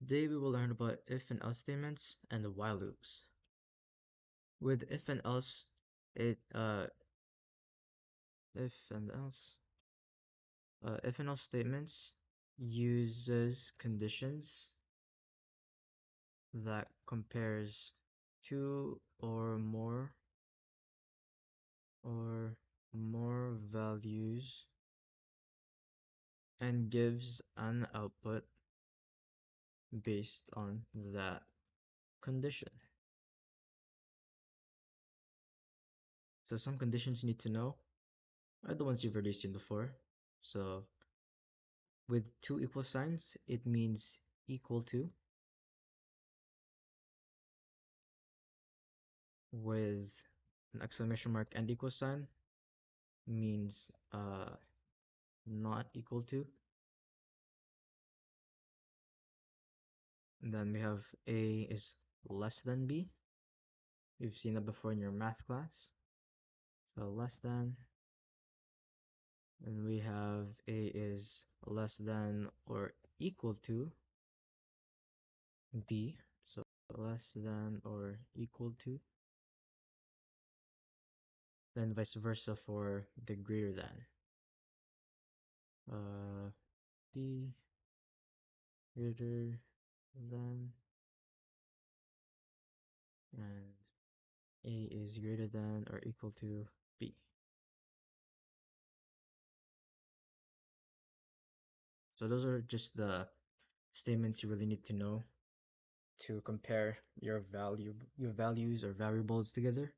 Today we will learn about if and else statements and the while loops. With if and else, it if and else if and else statements uses conditions that compares two or more values and gives an output based on that condition. So some conditions you need to know are the ones you've already seen before. So with two equal signs, it means equal to. With an exclamation mark and equal sign means not equal to. And then we have A is less than B. You've seen that before in your math class. So less than. And we have A is less than or equal to B. So less than or equal to. Then vice versa for the greater than. B greater than, and A is greater than or equal to B. So those are just the statements you really need to know to compare your values or variables together.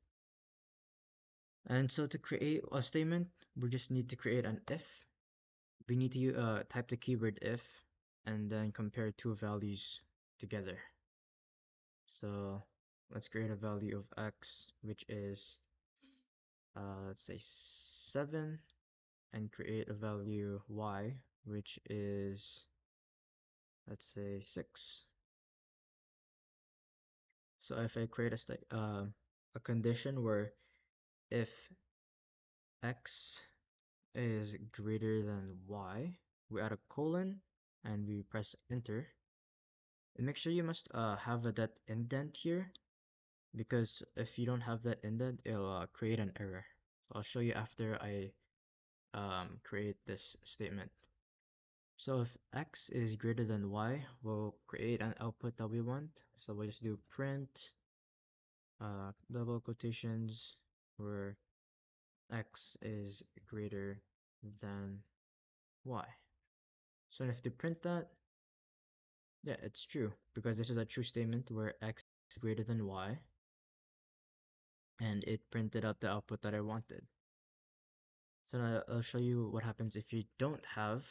And so to create a statement, we just need to create an if. We need to type the keyword if and then compare two values together. So let's create a value of x, which is let's say 7, and create a value y, which is let's say 6. So if I create a condition where if x is greater than y, we add a colon and we press enter. And make sure you must have that indent here, because if you don't have that indent, it'll create an error. So I'll show you after I create this statement. So if x is greater than y, we'll create an output that we want. So we'll just do print double quotations where x is greater than y. So if to print that, yeah, it's true, because this is a true statement where x is greater than y, and it printed out the output that I wanted. So now I'll show you what happens if you don't have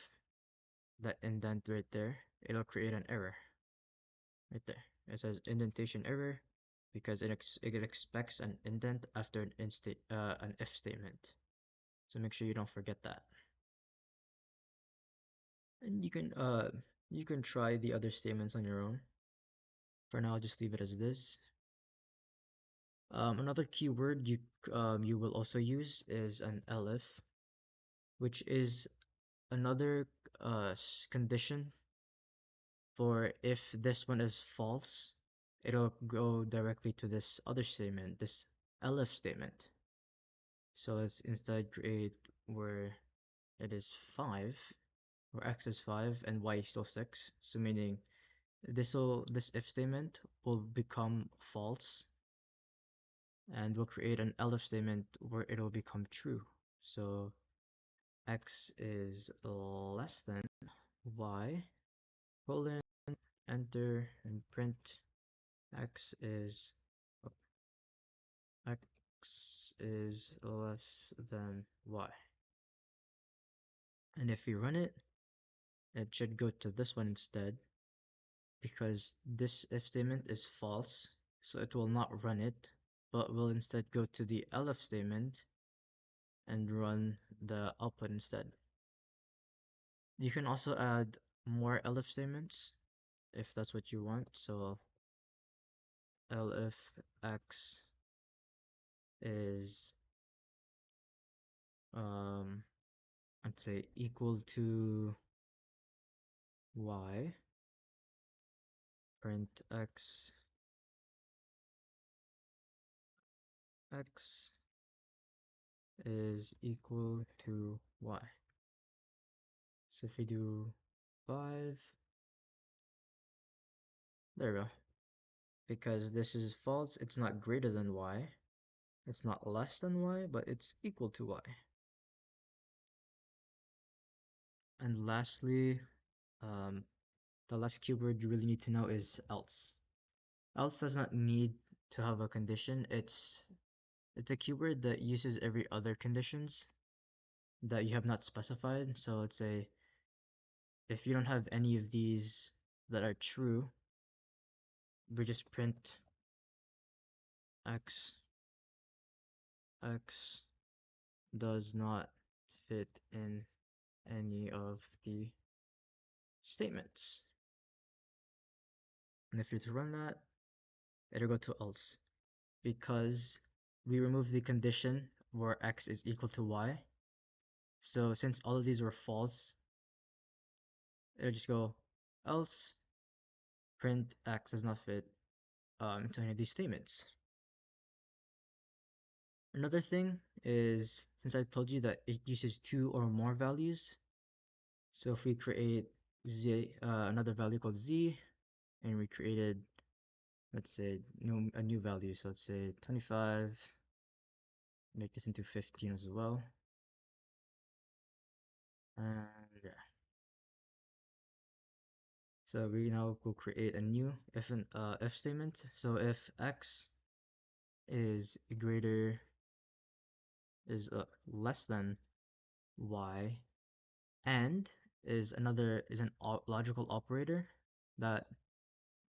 that indent right there. It'll create an error right there. It says indentation error because it expects an indent after an if statement. So make sure you don't forget that. And you can try the other statements on your own. For now, I'll just leave it as this. Another keyword you will also use is an elif, which is another condition for if this one is false, it'll go directly to this other statement, this elif statement. So let's instead create where it is 5, where x is 5 and y is still 6. So meaning this if statement will become false, and we'll create an elif statement where it'll become true. So x is less than y, colon, enter, and print x is less than y. And if we run it, it should go to this one instead, because this if statement is false, so it will not run it, but will instead go to the elif statement and run the output instead. You can also add more elif statements if that's what you want. So elif x is let's say equal to y, print x is equal to y. So if we do 5, there we go. Because this is false, it's not greater than y, it's not less than y, but it's equal to y. And lastly, the last keyword you really need to know is else. Else does not need to have a condition. It's a keyword that uses every other conditions that you have not specified. So let's say if you don't have any of these that are true, we just print x does not fit in any of the statements. And if you're to run that, it'll go to else, because we remove the condition where x is equal to y. So since all of these were false, it'll just go else print x does not fit into any of these statements. Another thing is, since I told you that it uses 2 or more values, so if we create another value called z, and we created, let's say, a new value, so let's say 25, make this into 15 as well, and yeah. So we now go create a new if statement. So if x is less than y, and is an logical operator, that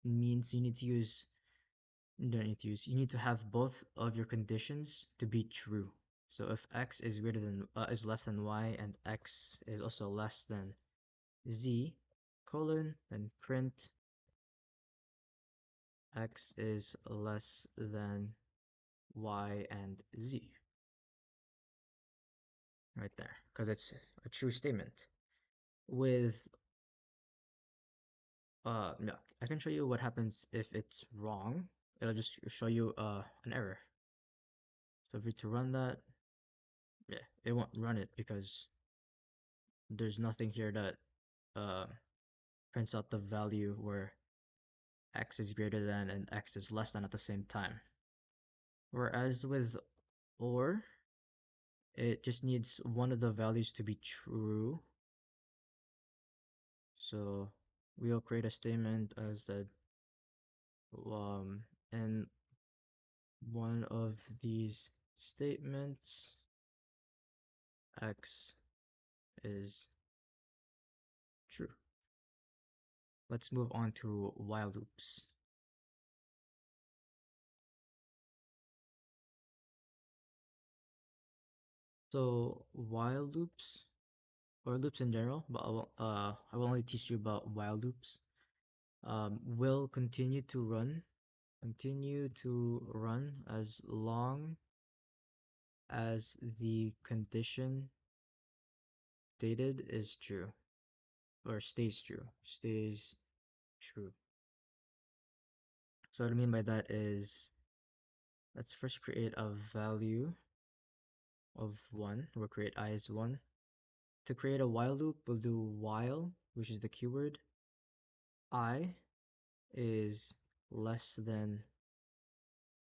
means you need to use you don't need to use you need to have both of your conditions to be true. So if x is less than y, and x is also less than z, then print x is less than y and z, right there, because it's a true statement. With no, I can show you what happens if it's wrong. It'll just show you an error. So if we to run that, yeah, it won't run it because there's nothing here that uh prints out the value where x is greater than and x is less than at the same time. Whereas with or, it just needs one of the values to be true. So we'll create a statement as that and one of these statements x is true. Let's move on to while loops. So while loops, or loops in general, but I will only teach you about while loops, will continue to run as long as the condition stated is true, or stays true. So what I mean by that is, let's first create a value of 1. We'll create I as 1. To create a while loop, we'll do while, which is the keyword, I is less than,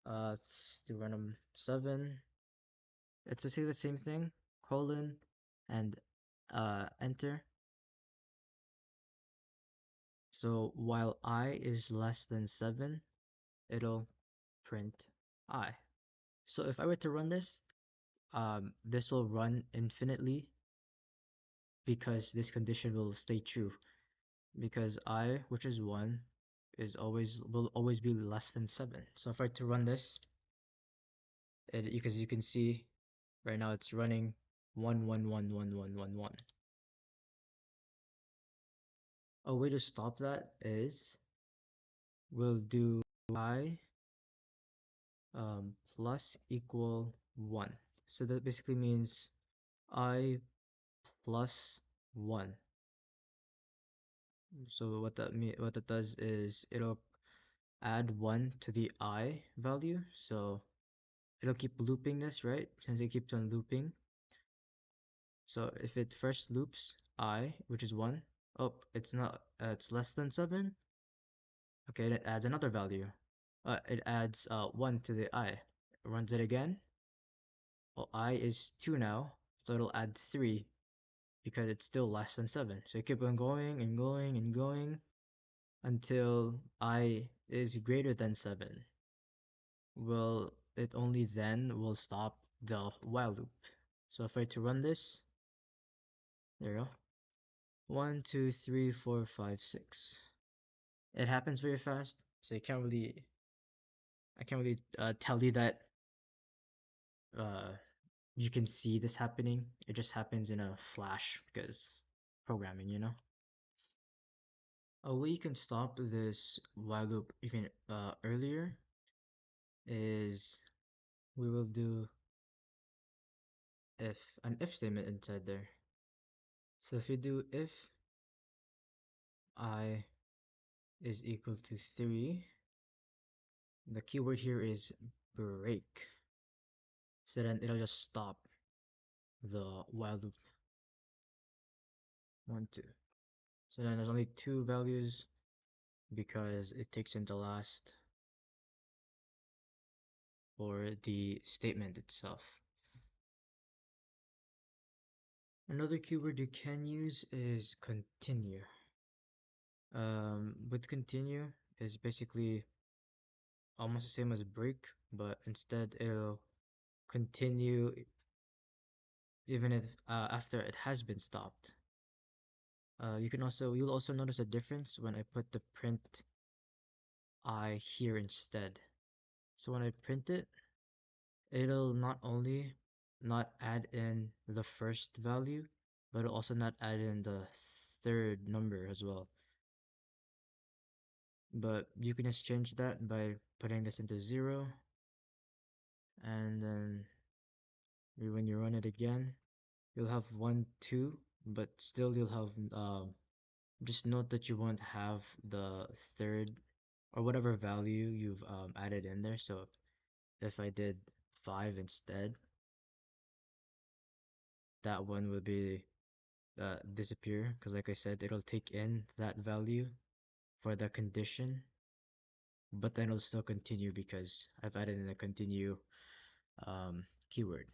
let's do random 7. It's basically the same thing, colon, and enter. So while I is less than 7, it'll print I. So if I were to run this, this will run infinitely because this condition will stay true. Because I, which is 1, will always be less than 7. So if I were to run this, because you can see right now it's running 1 1 1 1 1 1 1. A way to stop that is we'll do I plus equal 1. So that basically means I plus 1. So what that does is add 1 to the I value. So it'll keep looping this, right? Since it keeps on looping. So if it first loops I, which is 1, oh, it's not, it's less than 7. Okay, it adds another value. It adds 1 to the I. Runs it again. Well, I is 2 now, so it'll add 3 because it's still less than 7. So you keep on going and going and going until I is greater than 7. Well, it only then will stop the while loop. So if I were to run this, there you go. 1, 2, 3, 4, 5, 6. It happens very fast, so I can't really tell you that uh, you can see this happening. It just happens in a flash because programming, you know. A way you can stop this while loop even earlier is we will do if an if statement inside there. So if you do if I is equal to 3, the keyword here is break. So then it'll just stop the while loop. 1, 2. So then there's only 2 values because it takes in the last for the statement itself. Another keyword you can use is continue. With continue is basically almost the same as break, but instead it'll continue even if after it has been stopped. You'll also notice a difference when I put the print I here instead. So when I print it, it'll not only not add in the first value, but it'll also not add in the third number as well. But you can just change that by putting this into 0, and then when you run it again, you'll have 1, 2, but still you'll have just note that you won't have the third or whatever value you've added in there. So if I did 5 instead, that one would be disappear because like I said, it'll take in that value for the condition, but then it'll still continue because I've added in a continue keyword.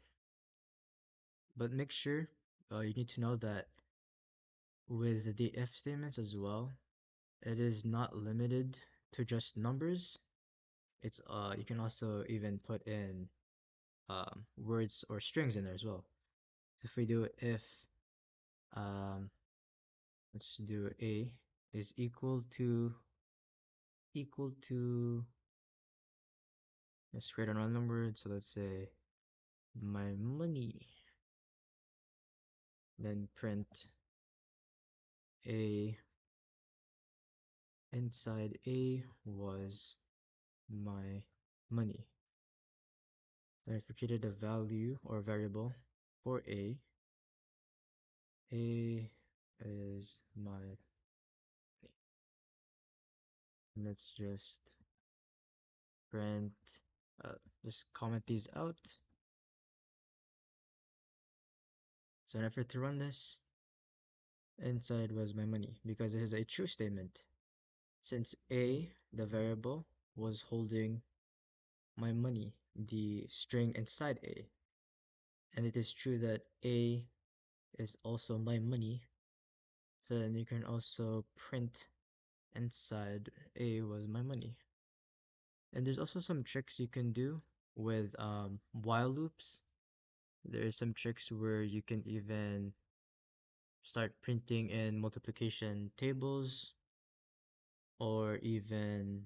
But make sure you need to know that with the if statements as well, it is not limited to just numbers. It's you can also even put in words or strings in there as well. So if we do if um, let's do a is equal to, let's create another word. So let's say my money, then print a inside a was my money. So if we created a value or variable for a is my, let's just print, uh, just comment these out. So if I were to run this, inside was my money because this is a true statement. Since a, the variable, was holding my money, the string inside a, and it is true that a is also my money, so then you can also print inside a was my money. And there's also some tricks you can do with while loops. There are some tricks where you can even start printing in multiplication tables or even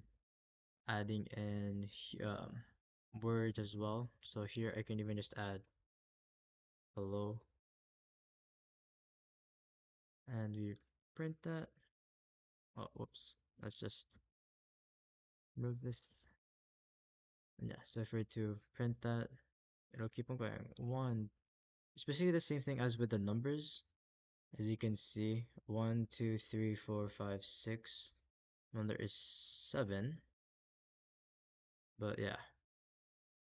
adding in words as well. So here I can even just add hello and we print that. Oh, whoops. Let's just move this. And yeah, so if we're to print that, it'll keep on going. One, it's basically the same thing as with the numbers. As you can see, 1, 2, 3, 4, 5, 6. Then there is 7. But yeah.